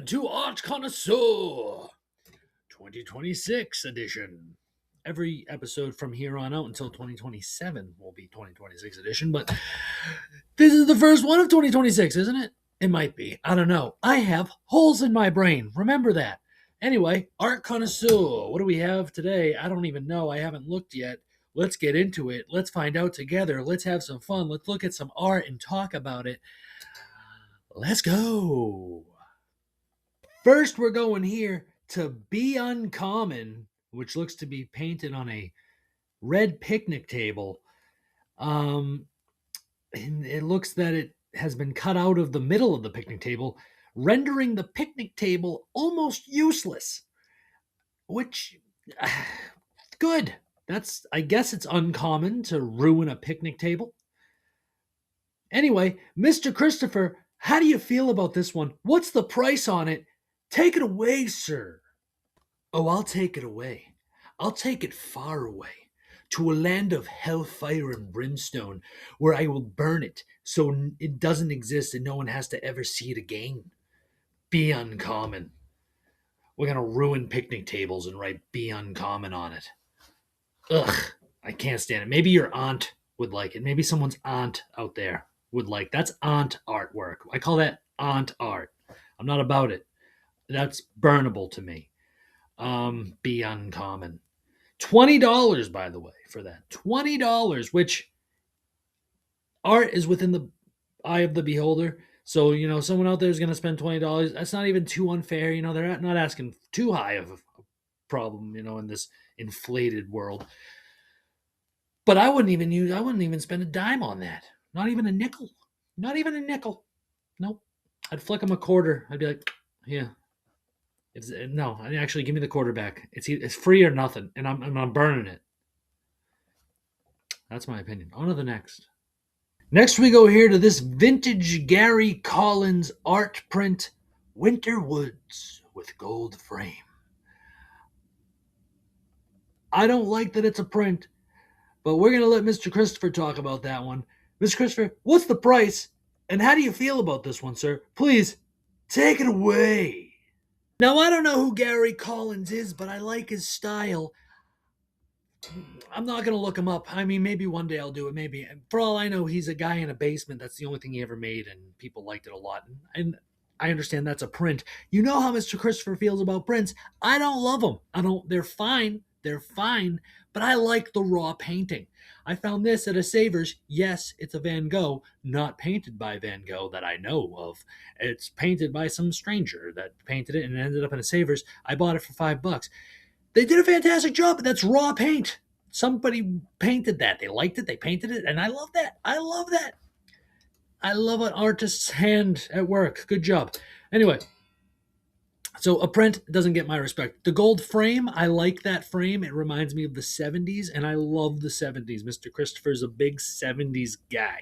Welcome to Art Connoisseur 2026 edition. Every episode from here on out until 2027 will be 2026 edition, but this is the first one of 2026, isn't it? It might be. I don't know. I have holes in my brain. Remember that. Anyway, Art Connoisseur. What do we have today? I don't even know. I haven't looked yet. Let's get into it. Let's find out together. Let's have some fun. Let's look at some art and talk about it. Let's go. First, we're going here to Be Uncommon, which looks to be painted on a red picnic table. And it looks that it has been cut out of the middle of the picnic table, rendering the picnic table almost useless. Which, good. I guess it's uncommon to ruin a picnic table. Anyway, Mr. Christopher, how do you feel about this one? What's the price on it? Take it away, sir. Oh, I'll take it away. I'll take it far away, to a land of hellfire and brimstone, where I will burn it so it doesn't exist and no one has to ever see it again. Be uncommon. We're going to ruin picnic tables and write Be Uncommon on it. Ugh, I can't stand it. Maybe your aunt would like it. Maybe someone's aunt out there would like. That's aunt artwork. I call that aunt art. I'm not about it. That's burnable to me. Be uncommon. $20, by the way, for that. $20, which art is within the eye of the beholder. So, someone out there is going to spend $20. That's not even too unfair. They're not asking too high of a problem, in this inflated world. But I wouldn't even spend a dime on that. Not even a nickel. Not even a nickel. Nope. I'd flick them a quarter. I'd be like, yeah. No, actually, give me the quarter back. It's free or nothing, and I'm burning it. That's my opinion. On to the next. Next, we go here to this vintage Gary Collins art print, Winter Woods with gold frame. I don't like that it's a print, but we're going to let Mr. Christopher talk about that one. Mr. Christopher, what's the price, and how do you feel about this one, sir? Please, take it away. Now, I don't know who Gary Collins is, but I like his style. I'm not going to look him up. I mean, maybe one day I'll do it. Maybe. For all I know, he's a guy in a basement. That's the only thing he ever made, and people liked it a lot. And I understand that's a print. You know how Mr. Christopher feels about prints. I don't love them. They're fine. They're fine. But I like the raw painting. I found this at a Savers. Yes, it's a Van Gogh, not painted by Van Gogh that I know of. It's painted by some stranger that painted it and it ended up in a Savers. I bought it for $5. They did a fantastic job, but that's raw paint. Somebody painted that. They liked it. They painted it. And I love that. I love that. I love an artist's hand at work. Good job. Anyway, so a print doesn't get my respect. The gold frame, I like that frame. It reminds me of the 70s, and I love the 70s. Mr. Christopher's a big 70s guy.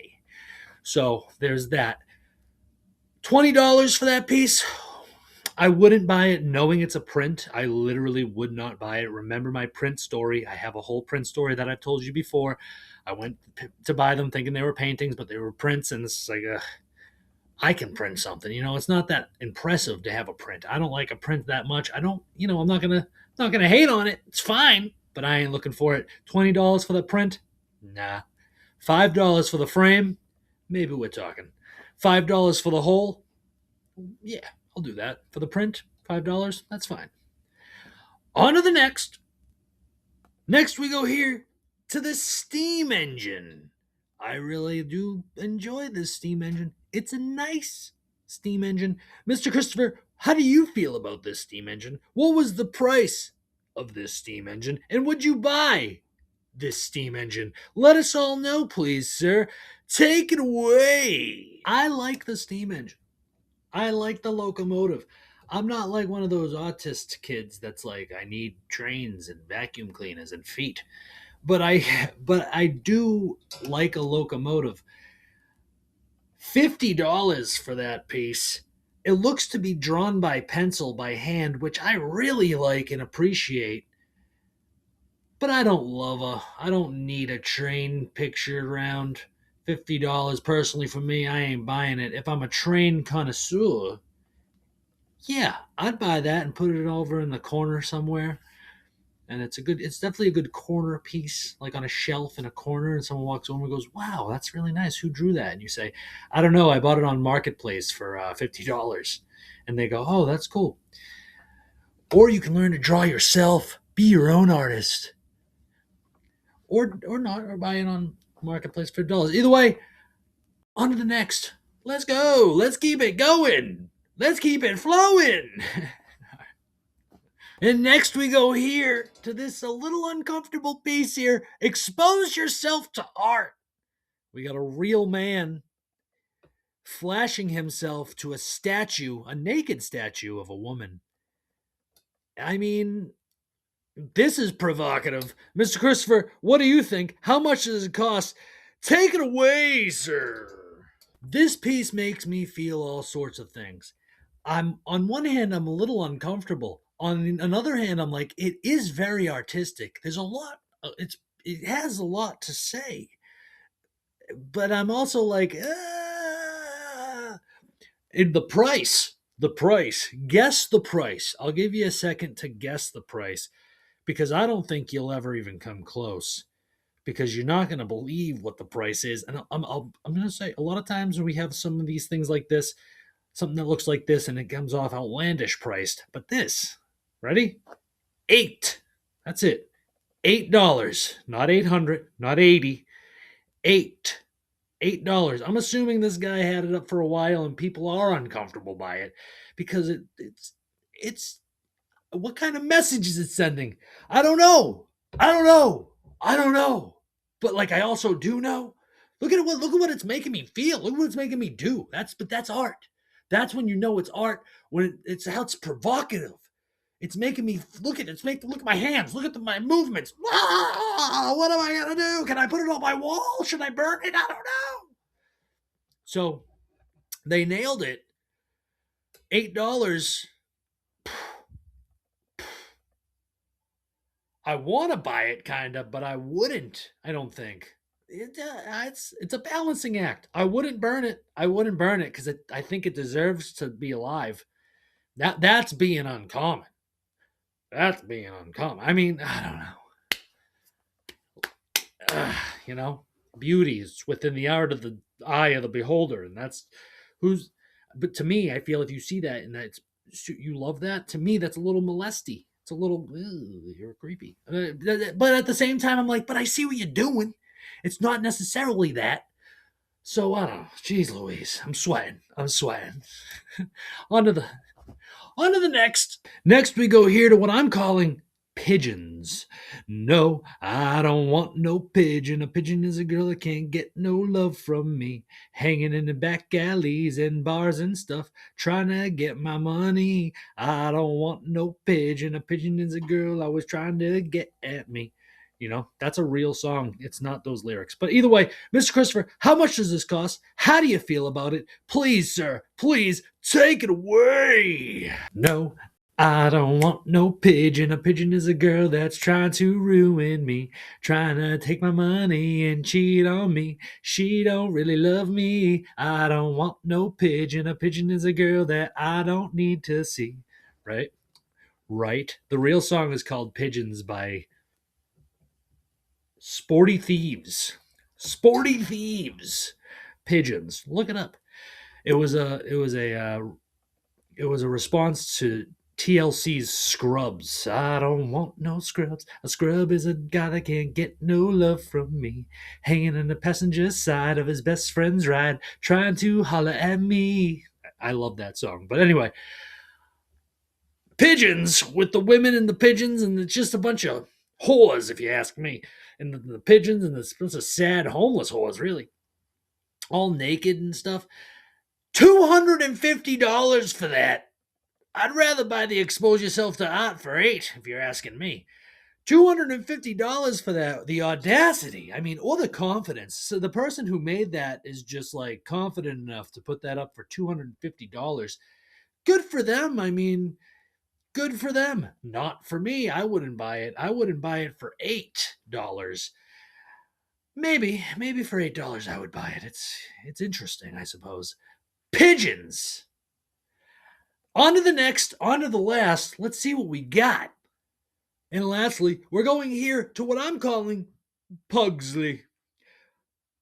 So there's that. $20 for that piece. I wouldn't buy it knowing it's a print. I literally would not buy it. Remember my print story. I have a whole print story that I've told you before. I went to buy them thinking they were paintings, but they were prints, and it's like, I can print something. It's not that impressive to have a print. I don't like a print that much. I'm not gonna hate on it. It's fine, but I ain't looking for it. $20 for the print? Nah. $5 for the frame? Maybe we're talking. $5 for the whole? Yeah, I'll do that. For the print, $5? That's fine. On to the next. Next, we go here to the steam engine. I really do enjoy this steam engine. It's a nice steam engine. Mr. Christopher, how do you feel about this steam engine? What was the price of this steam engine? And would you buy this steam engine? Let us all know, please, sir. Take it away. I like the steam engine. I like the locomotive. I'm not like one of those autist kids that's like, I need trains and vacuum cleaners and feet. But I do like a locomotive. $50 for that piece. It looks to be drawn by pencil by hand, which I really like and appreciate. But I don't need a train pictured around. $50 personally for me, I ain't buying it. If I'm a train connoisseur, Yeah, I'd buy that and put it over in the corner somewhere. And it's definitely a good corner piece, like on a shelf in a corner, and someone walks over and goes, "Wow, that's really nice. Who drew that?" And you say, "I don't know. I bought it on Marketplace for $50." And they go, "Oh, that's cool." Or you can learn to draw yourself, be your own artist, or not, or buy it on Marketplace for dollars. Either way, on to the next. Let's go. Let's keep it going. Let's keep it flowing. And next we go here to this a little uncomfortable piece here. Expose yourself to art. We got a real man flashing himself to a statue, a naked statue of a woman. I mean, this is provocative. Mr. Christopher, what do you think? How much does it cost? Take it away, sir. This piece makes me feel all sorts of things. I'm on one hand, I'm a little uncomfortable. On another hand, I'm like, it is very artistic. There's a lot. It has a lot to say, but I'm also like, in the price. The price. Guess the price. I'll give you a second to guess the price because I don't think you'll ever even come close because you're not going to believe what the price is. And I'm going to say a lot of times when we have some of these things like this, something that looks like this and it comes off outlandish priced. But this, ready? 8. That's it. $8. Not 800, not 80. 8. $8. I'm assuming this guy had it up for a while and people are uncomfortable by it because it's what kind of message is it sending? I don't know. I don't know. I don't know. But like I also do know. Look at what it's making me feel. Look what it's making me do. That's art. That's when you know it's art when it's how it's provocative. It's making me look at my hands. Look at my movements. What am I gonna do? Can I put it on my wall? Should I burn it? I don't know. So they nailed it. $8. I want to buy it, kind of, but I wouldn't. I don't think it's a balancing act. I wouldn't burn it. I wouldn't burn it because I think it deserves to be alive. That's being uncommon. That's being uncommon. I mean, I don't know. You know, beauty is within the art of the eye of the beholder, and that's who's. But to me, I feel if you see that and that's you love that, to me that's a little molesty. It's a little you're creepy. But at the same time, I'm like, but I see what you're doing. It's not necessarily that. So I don't know. Jeez Louise, I'm sweating. I'm sweating. on to the on to the next. Next, we go here to what I'm calling pigeons. No, I don't want no pigeon. A pigeon is a girl that can't get no love from me. Hanging in the back alleys and bars and stuff, trying to get my money. I don't want no pigeon. A pigeon is a girl always trying to get at me. You know, that's a real song. It's not those lyrics. But either way, Mr. Christopher, how much does this cost? How do you feel about it? Please, sir, please take it away. No, I don't want no pigeon. A pigeon is a girl that's trying to ruin me, trying to take my money and cheat on me. She don't really love me. I don't want no pigeon. A pigeon is a girl that I don't need to see. Right? Right. The real song is called Pigeons by Sporty Thieves. Sporty Thieves. Pigeons. Look it up. It was a response to TLC's Scrubs. I don't want no scrubs. A scrub is a guy that can't get no love from me. Hanging in the passenger side of his best friend's ride, trying to holler at me. I love that song. But anyway, pigeons with the women and the pigeons, and it's just a bunch of whores, if you ask me. And the pigeons and the bunch of sad homeless whores, really. All naked and stuff. $250 for that. I'd rather buy the Expose Yourself to Art for 8, if you're asking me. $250 for that. The audacity. I mean, or the confidence. So the person who made that is just like confident enough to put that up for $250. Good for them. I mean, good for them. Not for me. I wouldn't buy it. I wouldn't buy it for $8. Maybe for $8 I would buy it. It's interesting, I suppose. Pigeons. On to the next, on to the last. Let's see what we got. And lastly, we're going here to what I'm calling Pugsley.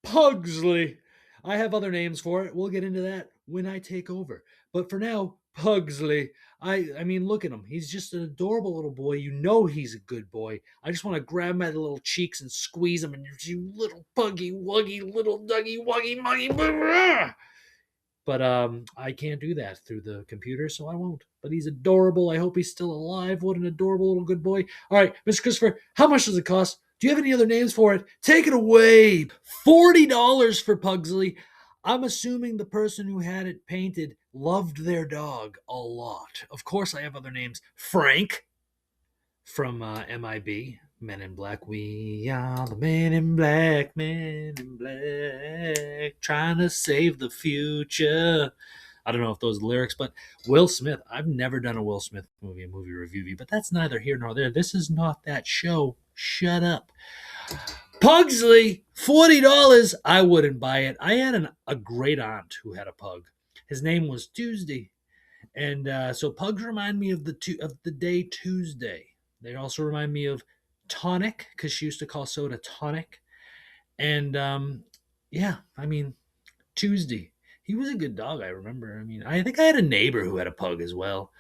Pugsley. I have other names for it. We'll get into that when I take over. But for now, Pugsley. I mean, look at him. He's just an adorable little boy. You know he's a good boy. I just want to grab him by the little cheeks and squeeze him. And you little puggy wuggy little duggy wuggy muggy. But I can't do that through the computer, so I won't. But he's adorable. I hope he's still alive. What an adorable little good boy. All right, Mr. Christopher, how much does it cost? Do you have any other names for it? Take it away. $40 for Pugsley. I'm assuming the person who had it painted loved their dog a lot. Of course, I have other names. Frank from MIB, Men in Black. We are the Men in Black, Men in Black, trying to save the future. I don't know if those are lyrics, but Will Smith. I've never done a Will Smith movie, a movie review, but that's neither here nor there. This is not that show. Shut up. Pugsley, $40. I wouldn't buy it. I had a great aunt who had a pug. His name was Tuesday. And so pugs remind me of the day Tuesday. They also remind me of tonic because she used to call soda tonic. And yeah, I mean Tuesday. He was a good dog. I remember. I mean, I think I had a neighbor who had a pug as well.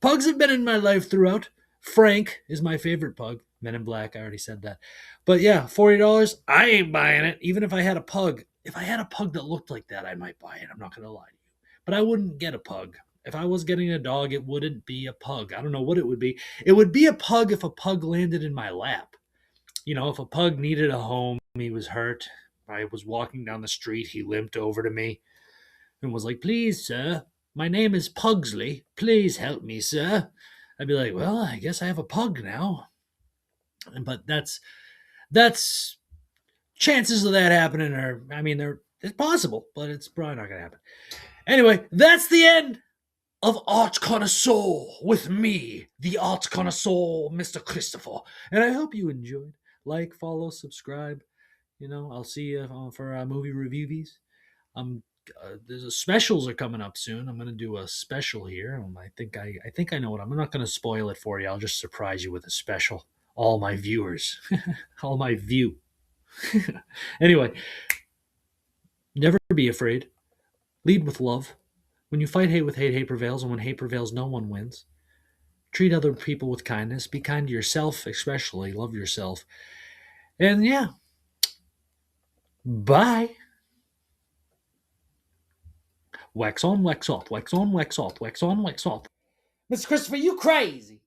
Pugs have been in my life throughout. Frank is my favorite pug. Men in Black. I already said that. But yeah, $40. I ain't buying it. Even if I had a pug. If I had a pug that looked like that, I might buy it. I'm not gonna lie to you. But I wouldn't get a pug. If I was getting a dog, it wouldn't be a pug. I don't know what it would be. It would be a pug if a pug landed in my lap. You know, if a pug needed a home, he was hurt. I was walking down the street, he limped over to me and was like, "Please, sir, my name is Pugsley. Please help me, sir." I'd be like, "Well, I guess I have a pug now." But that's chances of that happening are, I mean, it's possible, but it's probably not going to happen. Anyway, that's the end of Art Connoisseur with me, the Art Connoisseur, Mr. Christopher. And I hope you enjoyed. Like, follow, subscribe. You know, I'll see you for movie reviews. There's specials are coming up soon. I'm gonna do a special here. I think I know what I'm not gonna spoil it for you. I'll just surprise you with a special. All my viewers, all my view. Anyway, never be afraid. Lead with love. When you fight hate with hate, hate prevails, and when hate prevails, no one wins. Treat other people with kindness. Be kind to yourself, especially. Love yourself. And yeah, bye. Wax on, wax off, wax on, wax off, wax on, wax off. Mr. Christopher, you crazy.